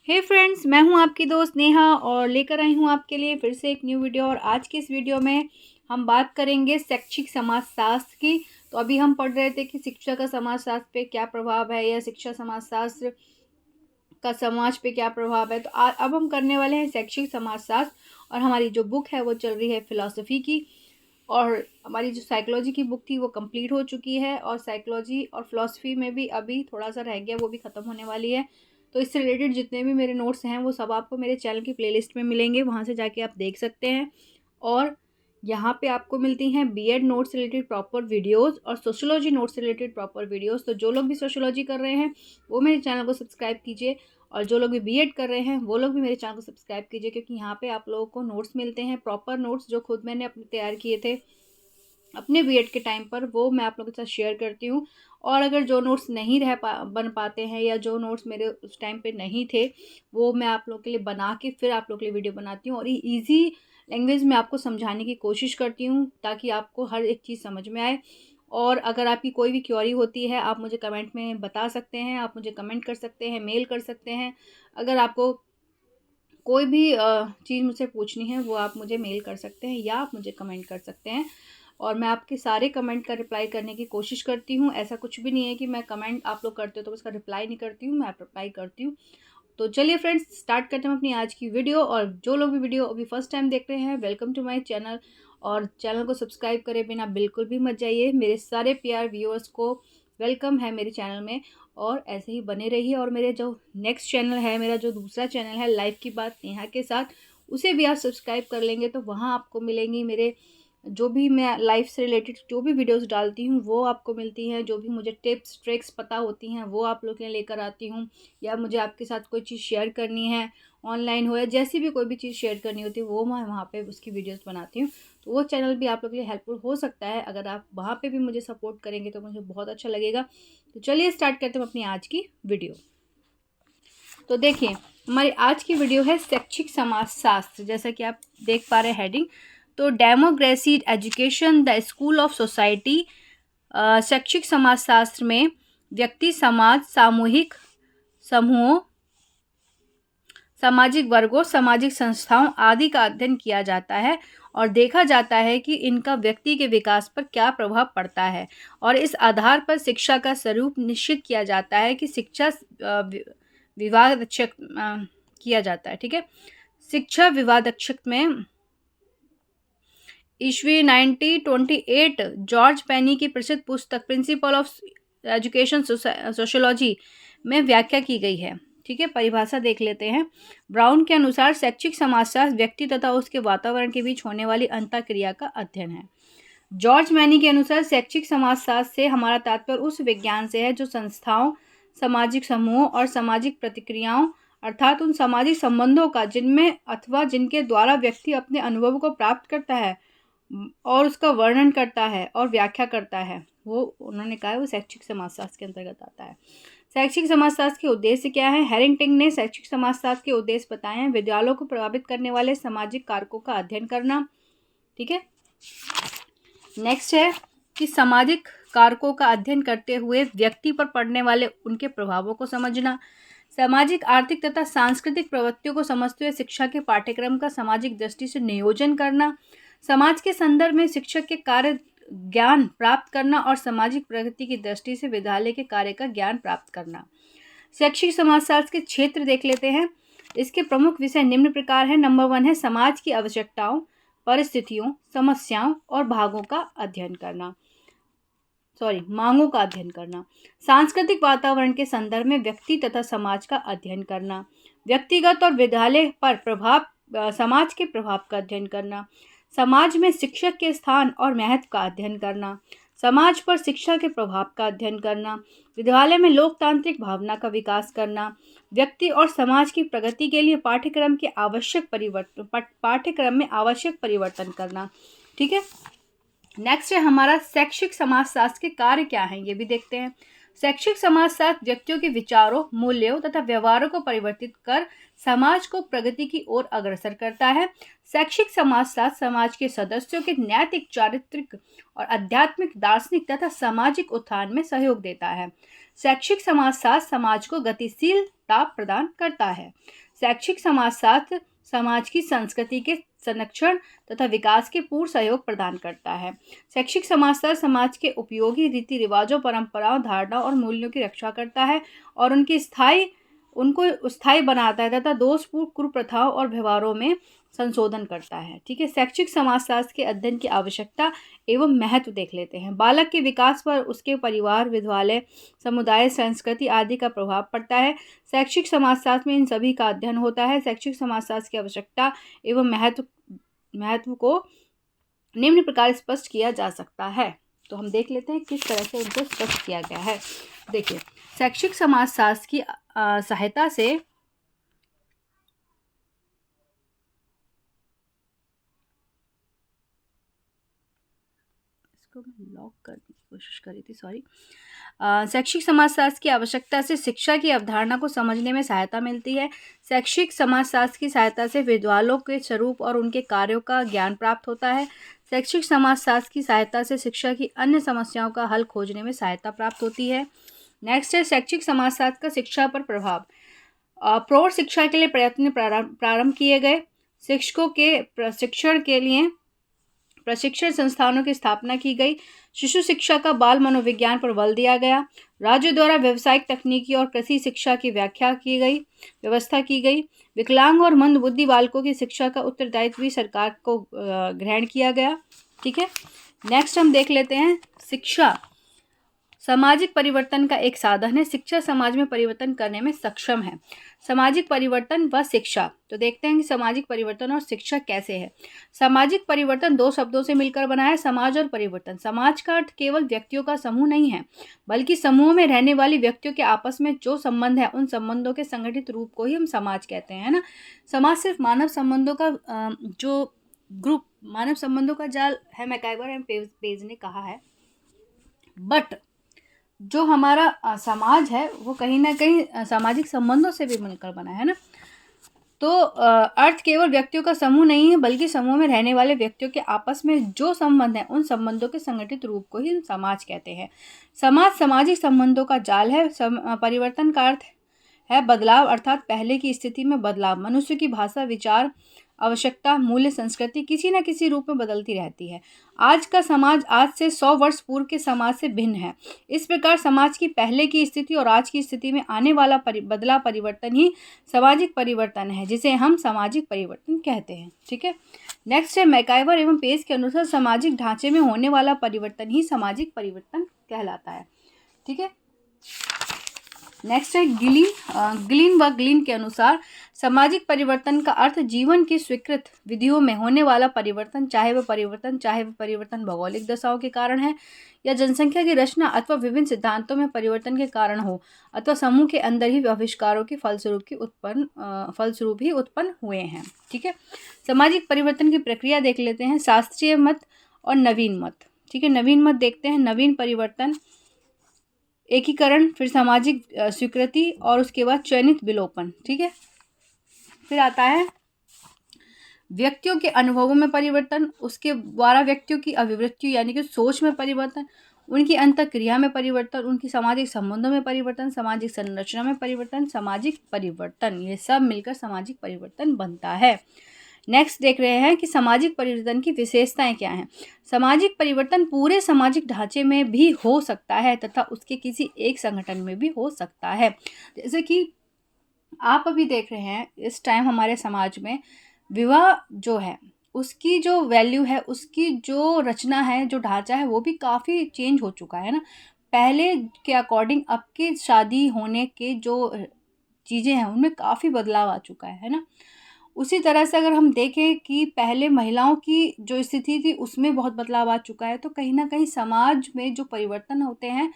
हे friends, मैं हूं आपकी दोस्त नेहा और लेकर आई हूं आपके लिए फिर से एक न्यू वीडियो। और आज के इस वीडियो में हम बात करेंगे शैक्षिक समाजशास्त्र की। तो अभी हम पढ़ रहे थे कि शिक्षा का समाजशास्त्र पे क्या प्रभाव है या शिक्षा समाजशास्त्र का समाज पे क्या प्रभाव है। तो अब हम करने वाले हैं शैक्षिक समाजशास्त्र। और हमारी जो बुक है वो चल रही है फिलॉसफी की। और हमारी जो साइकोलॉजी की बुक थी वो कंप्लीट हो चुकी है और साइकोलॉजी और फिलॉसफी में भी अभी थोड़ा सा रह गया, वो भी ख़त्म होने वाली है। तो इससे रिलेटेड जितने भी मेरे नोट्स हैं वो सब आपको मेरे चैनल की प्लेलिस्ट में मिलेंगे, वहाँ से जाके आप देख सकते हैं। और यहाँ पे आपको मिलती हैं बीएड नोट्स से रिलेटेड प्रॉपर वीडियोस और सोशियोलॉजी नोट्स से रिलेटेड प्रॉपर वीडियोस। तो जो लोग भी सोशियोलॉजी कर रहे हैं वो मेरे चैनल को सब्सक्राइब कीजिए, और जो लोग भी बीएड कर रहे हैं वो लोग भी मेरे चैनल को सब्सक्राइब कीजिए, क्योंकि यहाँ पे आप लोगों को नोट्स मिलते हैं, प्रॉपर नोट्स जो खुद मैंने अपने तैयार किए थे अपने बीएड के टाइम पर, वो मैं आप लोगों के साथ शेयर करती हूँ। और अगर जो नोट्स नहीं बन पाते हैं या जो नोट्स मेरे उस टाइम पे नहीं थे, वो मैं आप लोगों के लिए बना के फिर आप लोगों के लिए वीडियो बनाती हूँ और ईजी लैंग्वेज में आपको समझाने की कोशिश करती हूँ ताकि आपको हर एक चीज़ समझ में आए। और अगर आपकी कोई भी क्वेरी होती है आप मुझे कमेंट में बता सकते हैं, आप मुझे कमेंट कर सकते हैं, मेल कर सकते हैं। अगर आपको कोई भी चीज़ मुझसे पूछनी है वो आप मुझे मेल कर सकते हैं या आप मुझे कमेंट कर सकते हैं, और मैं आपके सारे कमेंट का रिप्लाई करने की कोशिश करती हूँ। ऐसा कुछ भी नहीं है कि मैं कमेंट आप लोग करते हो तो उसका रिप्लाई नहीं करती हूँ, मैं रिप्लाई करती हूँ। तो चलिए फ्रेंड्स, स्टार्ट करते हैं अपनी आज की वीडियो। और जो लोग भी वीडियो अभी फर्स्ट टाइम देख रहे हैं, वेलकम टू माय चैनल। और चैनल को सब्सक्राइब करे बिना बिल्कुल भी मत जाइए। मेरे सारे प्यार व्यूअर्स को वेलकम है मेरे चैनल में, और ऐसे ही बने रहिए। और मेरे जो नेक्स्ट चैनल है, मेरा जो दूसरा चैनल है लाइफ की बात नेहा के साथ, उसे भी आप सब्सक्राइब कर लेंगे तो वहाँ आपको मिलेंगी मेरे जो भी मैं लाइफ से रिलेटेड जो भी वीडियोस डालती हूँ वो आपको मिलती हैं। जो भी मुझे टिप्स ट्रिक्स पता होती हैं वो आप लोग के लिए लेकर आती हूँ, या मुझे आपके साथ कोई चीज़ शेयर करनी है ऑनलाइन हो या जैसी भी कोई भी चीज़ शेयर करनी होती है वो मैं वहाँ पे उसकी वीडियोस बनाती हूँ। तो वो चैनल भी आप लोग के लिए हेल्पफुल हो सकता है। अगर आप वहाँ पे भी मुझे सपोर्ट करेंगे तो मुझे बहुत अच्छा लगेगा। तो चलिए स्टार्ट करते हैं अपनी आज की वीडियो। तो देखिए, हमारी आज की वीडियो है शैक्षिक समाजशास्त्र। जैसा कि आप देख पा रहे हैं हेडिंग, तो democracy education the school of society. शैक्षिक समाजशास्त्र में व्यक्ति, समाज, सामूहिक समूहों, सामाजिक वर्गों, सामाजिक संस्थाओं आदि का अध्ययन किया जाता है और देखा जाता है कि इनका व्यक्ति के विकास पर क्या प्रभाव पड़ता है। और इस आधार पर शिक्षा का स्वरूप निश्चित किया जाता है कि शिक्षा विवादाक्षक किया जाता है। ठीक है, शिक्षा विवादाक्षक में ईस्वी 1928 जॉर्ज पेनी की प्रसिद्ध पुस्तक प्रिंसिपल ऑफ एजुकेशन सोशियोलॉजी में व्याख्या की गई है। ठीक है, परिभाषा देख लेते हैं। ब्राउन के अनुसार शैक्षिक समाजशास्त्र व्यक्ति तथा उसके वातावरण के बीच होने वाली अंतःक्रिया का अध्ययन है। जॉर्ज मैनी के अनुसार शैक्षिक समाजशास्त्र से हमारा तात्पर्य उस विज्ञान से है जो संस्थाओं, सामाजिक समूहों और सामाजिक प्रतिक्रियाओं अर्थात उन सामाजिक संबंधों का जिनमें अथवा जिनके द्वारा व्यक्ति अपने अनुभव को प्राप्त करता है और उसका वर्णन करता है और व्याख्या करता है, वो उन्होंने कहा है वो शैक्षिक समाजशास्त्र के अंतर्गत आता है। शैक्षिक समाजशास्त्र के उद्देश्य क्या है? हैरिंगटन ने शैक्षिक समाजशास्त्र के उद्देश्य बताए हैं। विद्यालयों को प्रभावित करने वाले सामाजिक कारकों का अध्ययन करना। ठीक है, नेक्स्ट है कि सामाजिक कारकों का अध्ययन करते हुए व्यक्ति पर पड़ने वाले उनके प्रभावों को समझना। सामाजिक, आर्थिक तथा सांस्कृतिक प्रवृत्तियों को समझते हुए शिक्षा के पाठ्यक्रम का सामाजिक दृष्टि से नियोजन करना। समाज के संदर्भ में शिक्षक के कार्य ज्ञान प्राप्त करना और सामाजिक प्रगति की दृष्टि से विद्यालय के कार्य का ज्ञान प्राप्त करना। शैक्षिक समाजशास्त्र के क्षेत्र देख लेते हैं। इसके प्रमुख विषय निम्न प्रकार है। नंबर 1 है समाज की आवश्यकताओं, परिस्थितियों, समस्याओं और मांगों का अध्ययन करना। सांस्कृतिक वातावरण के संदर्भ में व्यक्ति तथा समाज का अध्ययन करना। व्यक्तिगत और विद्यालय पर प्रभाव, समाज के प्रभाव का अध्ययन करना। समाज में शिक्षक के स्थान और महत्व का अध्ययन करना। समाज पर शिक्षा के प्रभाव का अध्ययन करना। विद्यालय में लोकतांत्रिक भावना का विकास करना। व्यक्ति और समाज की प्रगति के लिए पाठ्यक्रम में आवश्यक परिवर्तन करना। ठीक है, नेक्स्ट है हमारा शैक्षिक समाजशास्त्र के कार्य क्या हैं, ये भी देखते हैं। शैक्षिक समाजशास्त्र व्यक्तियों के विचारों, मूल्यों तथा व्यवहारों को परिवर्तित कर समाज को प्रगति की ओर अग्रसर करता है। शैक्षिक समाजशास्त्र समाज के सदस्यों के नैतिक, चारित्रिक और आध्यात्मिक, दार्शनिक तथा सामाजिक उत्थान में सहयोग देता है। शैक्षिक समाजशास्त्र समाज को गतिशीलता प्रदान करता है। शैक्षिक समाजशास्त्र समाज की संस्कृति के संरक्षण तथा विकास के पूर्ण सहयोग प्रदान करता है। शैक्षिक समाजशास्त्र समाज के उपयोगी रीति रिवाजों, परंपराओं, धारणाओं और मूल्यों की रक्षा करता है और उनको स्थायी बनाता है तथा दोषपूर्ण कुप्रथाओं और व्यवहारों में संशोधन करता है। ठीक है, शैक्षिक समाजशास्त्र के अध्ययन की आवश्यकता एवं महत्व देख लेते हैं। बालक के विकास पर उसके परिवार, विद्यालय, समुदाय, संस्कृति आदि का प्रभाव पड़ता है। शैक्षिक समाजशास्त्र में इन सभी का अध्ययन होता है। शैक्षिक समाजशास्त्र की आवश्यकता एवं महत्व को निम्न प्रकार स्पष्ट किया जा सकता है। तो हम देख लेते हैं किस तरह से उनको स्पष्ट किया गया है। देखिए, शैक्षिक समाजशास्त्र की सहायता से इसको मैं लॉक करने की कोशिश करी थी, सॉरी। शैक्षिक समाजशास्त्र की आवश्यकता से शिक्षा की अवधारणा को समझने में सहायता मिलती है। शैक्षिक समाजशास्त्र की सहायता से विद्यालयों के स्वरूप और उनके कार्यों का ज्ञान प्राप्त होता है। शैक्षिक समाजशास्त्र की सहायता से शिक्षा की अन्य समस्याओं का हल खोजने में सहायता प्राप्त होती है। नेक्स्ट है शैक्षिक समाजशास्त्र का शिक्षा पर प्रभाव। प्रौढ़ शिक्षा के लिए प्रयत्न प्रारंभ किए गए। शिक्षकों के प्रशिक्षण के लिए प्रशिक्षण संस्थानों की स्थापना की गई। शिशु शिक्षा का बाल मनोविज्ञान पर बल दिया गया। राज्य द्वारा व्यावसायिक तकनीकी और कृषि शिक्षा की व्यवस्था की गई। विकलांग और मंदबुद्धि बालकों की शिक्षा का उत्तरदायित्व भी सरकार को ग्रहण किया गया। ठीक है, नेक्स्ट हम देख लेते हैं शिक्षा सामाजिक परिवर्तन का एक साधन है। शिक्षा समाज में परिवर्तन करने में सक्षम है। सामाजिक परिवर्तन व शिक्षा, तो देखते हैं कि सामाजिक परिवर्तन और शिक्षा कैसे है। सामाजिक परिवर्तन दो शब्दों से मिलकर बना है, समाज और परिवर्तन। समाज का अर्थ केवल व्यक्तियों का समूह नहीं है, बल्कि समूह में रहने वाली व्यक्तियों के आपस में जो संबंध है, उन संबंधों के संगठित रूप को ही हम समाज कहते हैं, है ना। समाज सिर्फ मानव संबंधों का जो ग्रुप, मानव संबंधों का जाल है, मैकाइवर एंड पेज ने कहा है। बट जो हमारा समाज है वो कहीं ना कहीं सामाजिक संबंधों से भी मिलकर बना है ना। तो अर्थ केवल व्यक्तियों का समूह नहीं है, बल्कि समूह में रहने वाले व्यक्तियों के आपस में जो संबंध है, उन संबंधों के संगठित रूप को ही हम समाज कहते हैं। समाज सामाजिक संबंधों का जाल है। परिवर्तन का अर्थ है बदलाव, अर्थात पहले की स्थिति में बदलाव। मनुष्य की भाषा, विचार, आवश्यकता, मूल्य, संस्कृति किसी न किसी रूप में बदलती रहती है। आज का समाज आज से 100 वर्ष पूर्व के समाज से भिन्न है। इस प्रकार समाज की पहले की स्थिति और आज की स्थिति में आने वाला बदला परिवर्तन ही सामाजिक परिवर्तन है, जिसे हम सामाजिक परिवर्तन कहते हैं। ठीक है, नेक्स्ट है मैकाइवर एवं पेज के अनुसार सामाजिक ढांचे में होने वाला परिवर्तन ही सामाजिक परिवर्तन कहलाता है। ठीक है, नेक्स्ट है ग्लीन के अनुसार सामाजिक परिवर्तन का अर्थ जीवन की स्वीकृत विधियों में होने वाला परिवर्तन, चाहे वह परिवर्तन भौगोलिक दशाओं के कारण है या जनसंख्या की रचना अथवा विभिन्न सिद्धांतों में परिवर्तन के कारण हो, अथवा समूह के अंदर ही आविष्कारों के फलस्वरूप ही उत्पन्न हुए हैं। ठीक है, सामाजिक परिवर्तन की प्रक्रिया देख लेते हैं। शास्त्रीय मत और नवीन मत। ठीक है, नवीन मत देखते हैं। नवीन परिवर्तन, एकीकरण, फिर सामाजिक स्वीकृति और उसके बाद चयनित विलोपन। ठीक है, फिर आता है व्यक्तियों के अनुभवों में परिवर्तन, उसके द्वारा व्यक्तियों की अभिवृत्ति यानी कि सोच में परिवर्तन, उनकी अंतःक्रिया में परिवर्तन, उनकी सामाजिक संबंधों में परिवर्तन, सामाजिक संरचना में परिवर्तन, सामाजिक परिवर्तन, ये सब मिलकर सामाजिक परिवर्तन बनता है। नेक्स्ट देख रहे हैं कि सामाजिक परिवर्तन की विशेषताएं क्या हैं। सामाजिक परिवर्तन पूरे सामाजिक ढांचे में भी हो सकता है तथा उसके किसी एक संगठन में भी हो सकता है। जैसे कि आप अभी देख रहे हैं इस टाइम हमारे समाज में विवाह जो है उसकी जो वैल्यू है, उसकी जो रचना है, जो ढांचा है, वो भी काफ़ी चेंज हो चुका है ना। पहले के अकॉर्डिंग अब के शादी होने के जो चीज़ें हैं उनमें काफ़ी बदलाव आ चुका है ना। उसी तरह से अगर हम देखें कि पहले महिलाओं की जो स्थिति थी उसमें बहुत बदलाव आ चुका है, तो कहीं ना कहीं समाज में जो परिवर्तन होते हैं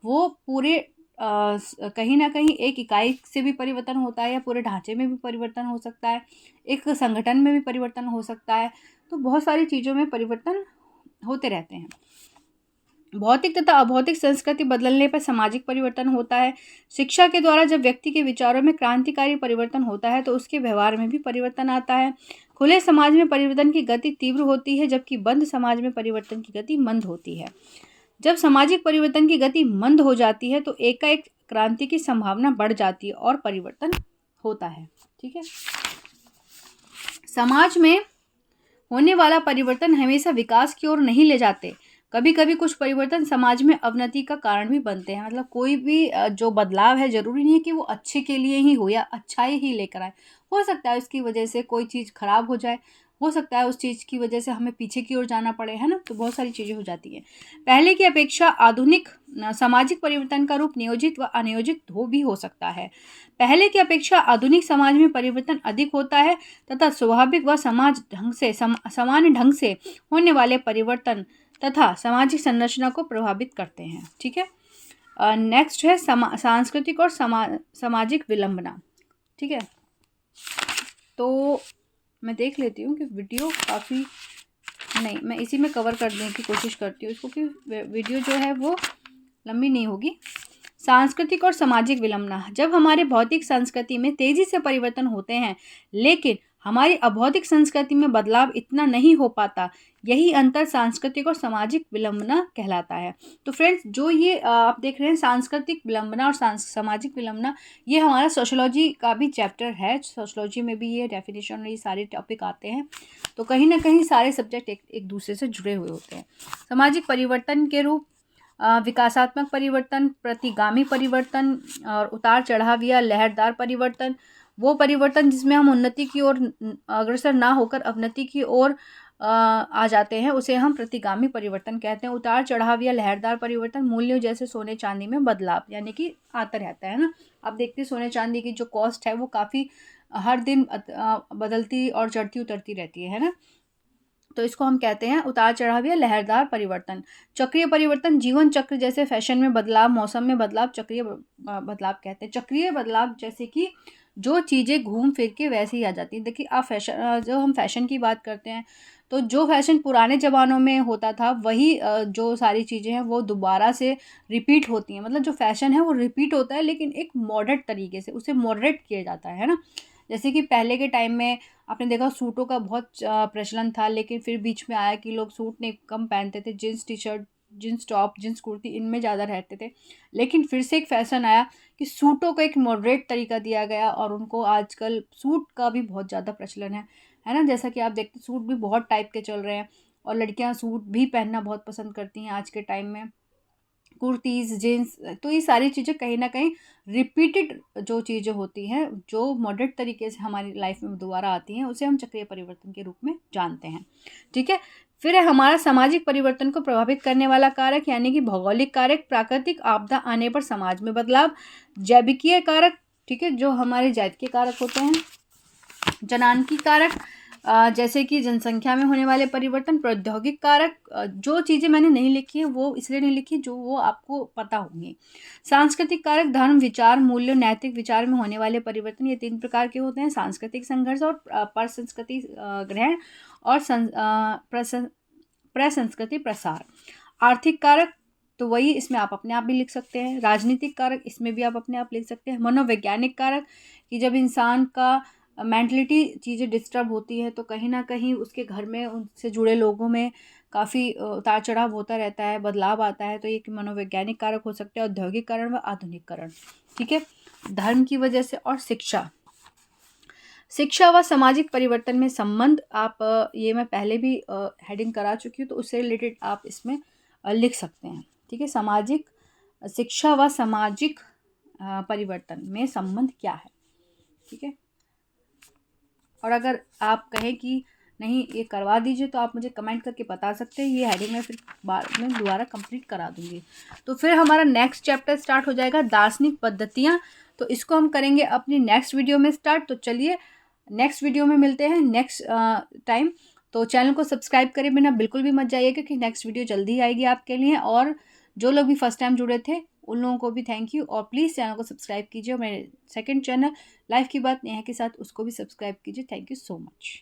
वो पूरे कहीं ना कहीं एक इकाई से भी परिवर्तन होता है या पूरे ढांचे में भी परिवर्तन हो सकता है, एक संगठन में भी परिवर्तन हो सकता है। तो बहुत सारी चीज़ों में परिवर्तन होते रहते हैं। भौतिक तथा अभौतिक संस्कृति बदलने पर सामाजिक परिवर्तन होता है। शिक्षा के द्वारा जब व्यक्ति के विचारों में क्रांतिकारी परिवर्तन होता है तो उसके व्यवहार में भी परिवर्तन आता है। खुले समाज में परिवर्तन की गति तीव्र होती है, जबकि बंद समाज में परिवर्तन की गति मंद होती है। जब सामाजिक परिवर्तन की गति मंद हो जाती है तो एकाएक क्रांति की संभावना बढ़ जाती है और परिवर्तन होता है। ठीक है, समाज में होने वाला परिवर्तन हमेशा विकास की ओर नहीं ले जाते। कभी कभी कुछ परिवर्तन समाज में अवनति का कारण भी बनते हैं। मतलब कोई भी जो बदलाव है जरूरी नहीं है कि वो अच्छे के लिए ही हो या अच्छाई ही लेकर आए। हो सकता है उसकी वजह से कोई चीज़ खराब हो जाए, हो सकता है उस चीज़ की वजह से हमें पीछे की ओर जाना पड़े, है ना। तो बहुत सारी चीज़ें हो जाती हैं। पहले की अपेक्षा आधुनिक सामाजिक परिवर्तन का रूप नियोजित व अनियोजित भी हो सकता है। पहले की अपेक्षा आधुनिक समाज में परिवर्तन अधिक होता है तथा स्वाभाविक व सामान्य ढंग से होने वाले परिवर्तन तथा सामाजिक संरचना को प्रभावित करते हैं। ठीक है, नेक्स्ट है सांस्कृतिक और सामाजिक विलंबना। ठीक है, तो मैं देख लेती हूँ कि वीडियो काफ़ी नहीं, मैं इसी में कवर करने की कोशिश करती हूँ इसको कि वीडियो जो है वो लंबी नहीं होगी। सांस्कृतिक और सामाजिक विलंबना, जब हमारे भौतिक संस्कृति में तेजी से परिवर्तन होते हैं लेकिन हमारी अभौतिक संस्कृति में बदलाव इतना नहीं हो पाता, यही अंतर सांस्कृतिक और सामाजिक विलंबना कहलाता है। तो फ्रेंड्स, जो ये आप देख रहे हैं सांस्कृतिक विलंबना और सामाजिक विलंबना, ये हमारा सोशियोलॉजी का भी चैप्टर है। सोशियोलॉजी में भी ये डेफिनेशन और ये सारे टॉपिक आते हैं। तो कहीं ना कहीं सारे सब्जेक्ट एक दूसरे से जुड़े हुए होते हैं। सामाजिक परिवर्तन के रूप विकासात्मक परिवर्तन, प्रतिगामी परिवर्तन और उतार चढ़ाव या लहरदार परिवर्तन। वो परिवर्तन जिसमें हम उन्नति की ओर अग्रसर ना होकर अवनति की ओर आ जाते हैं, उसे हम प्रतिगामी परिवर्तन कहते हैं। उतार चढ़ाव या लहरदार परिवर्तन मूल्यों जैसे सोने चांदी में बदलाव यानी कि आता रहता है ना। आप देखते हैं सोने चांदी की जो कॉस्ट है वो काफ़ी हर दिन बदलती और चढ़ती उतरती रहती है ना। तो इसको हम कहते हैं उतार चढ़ाव या लहरदार परिवर्तन। चक्रीय परिवर्तन जीवन चक्र जैसे फैशन में बदलाव, मौसम में बदलाव, चक्रीय बदलाव कहते हैं। चक्रीय बदलाव जैसे कि जो चीज़ें घूम फिर के वैसे ही आ जाती हैं। देखिए आप फैशन, जो हम फैशन की बात करते हैं तो जो फैशन पुराने ज़मानों में होता था वही जो सारी चीज़ें हैं वो दोबारा से रिपीट होती हैं। मतलब जो फैशन है वो रिपीट होता है लेकिन एक मॉडरेट तरीके से, उसे मॉडरेट किया जाता है ना। जैसे कि पहले के टाइम में आपने देखा सूटों का बहुत प्रचलन था, लेकिन फिर बीच में आया कि लोग सूट नहीं कम पहनते थे, jeans T shirt, jeans top, jeans kurti इनमें ज़्यादा रहते थे। लेकिन फिर से एक फ़ैशन आया कि सूटों का एक मॉडरेट तरीका दिया गया और उनको आजकल सूट का भी बहुत ज़्यादा प्रचलन है ना। जैसा कि आप देखते सूट भी बहुत टाइप के चल रहे हैं और लड़कियां सूट भी पहनना बहुत पसंद करती हैं आज के टाइम में, कुर्तीज़, जीन्स। तो ये सारी चीज़ें कहीं ना कहीं रिपीटेड जो चीज़ें होती हैं, जो मॉडरेट तरीके से हमारी लाइफ में दोबारा आती हैं, उसे हम चक्रीय परिवर्तन के रूप में जानते हैं। ठीक है, फिर है हमारा सामाजिक परिवर्तन को प्रभावित करने वाला कारक यानी कि भौगोलिक कारक, प्राकृतिक आपदा आने पर समाज में बदलाव, जैविकीय कारक, ठीक है, जो हमारे जैविकीय कारक होते हैं, जनानकी कारक जैसे कि जनसंख्या में होने वाले परिवर्तन, प्रौद्योगिक कारक, जो चीज़ें मैंने नहीं लिखी हैं वो इसलिए नहीं लिखी जो वो आपको पता होंगी। सांस्कृतिक कारक, धर्म, विचार, मूल्य, नैतिक विचार में होने वाले परिवर्तन, ये 3 प्रकार के होते हैं। सांस्कृतिक संघर्ष और परसंस्कृति ग्रहण और प्रसंस्कृति प्रसार। आर्थिक कारक, तो वही इसमें आप अपने आप भी लिख सकते हैं। राजनीतिक कारक, इसमें भी आप अपने आप लिख सकते हैं। मनोवैज्ञानिक कारक, कि जब इंसान का मेंटलिटी चीज़ें डिस्टर्ब होती है तो कहीं ना कहीं उसके घर में उनसे जुड़े लोगों में काफ़ी उतार चढ़ाव होता रहता है, बदलाव आता है, तो ये मनोवैज्ञानिक कारक हो सकते हैं। औद्योगिकरण व आधुनिकीकरण, ठीक है, धर्म की वजह से। और शिक्षा व सामाजिक परिवर्तन में संबंध, आप ये मैं पहले भी हेडिंग करा चुकी हूँ तो उससे रिलेटेड आप इसमें लिख सकते हैं। ठीक है, शिक्षा व सामाजिक परिवर्तन में संबंध क्या है। ठीक है, और अगर आप कहें कि नहीं ये करवा दीजिए तो आप मुझे कमेंट करके बता सकते हैं, ये हेडिंग मैं फिर बाद में दोबारा कंप्लीट करा दूंगी। तो फिर हमारा नेक्स्ट चैप्टर स्टार्ट हो जाएगा, दार्शनिक पद्धतियाँ। तो इसको हम करेंगे अपनी नेक्स्ट वीडियो में स्टार्ट। तो चलिए नेक्स्ट वीडियो में मिलते हैं नेक्स्ट टाइम। तो चैनल को सब्सक्राइब करे बिना बिल्कुल भी मत जाइए क्योंकि नेक्स्ट वीडियो जल्दी आएगी आपके लिए। और जो लोग भी फर्स्ट टाइम जुड़े थे उन लोगों को भी थैंक यू, और प्लीज़ चैनल को सब्सक्राइब कीजिए। और मेरे सेकंड चैनल लाइफ की बात नेहा के साथ, उसको भी सब्सक्राइब कीजिए। Thank you so much.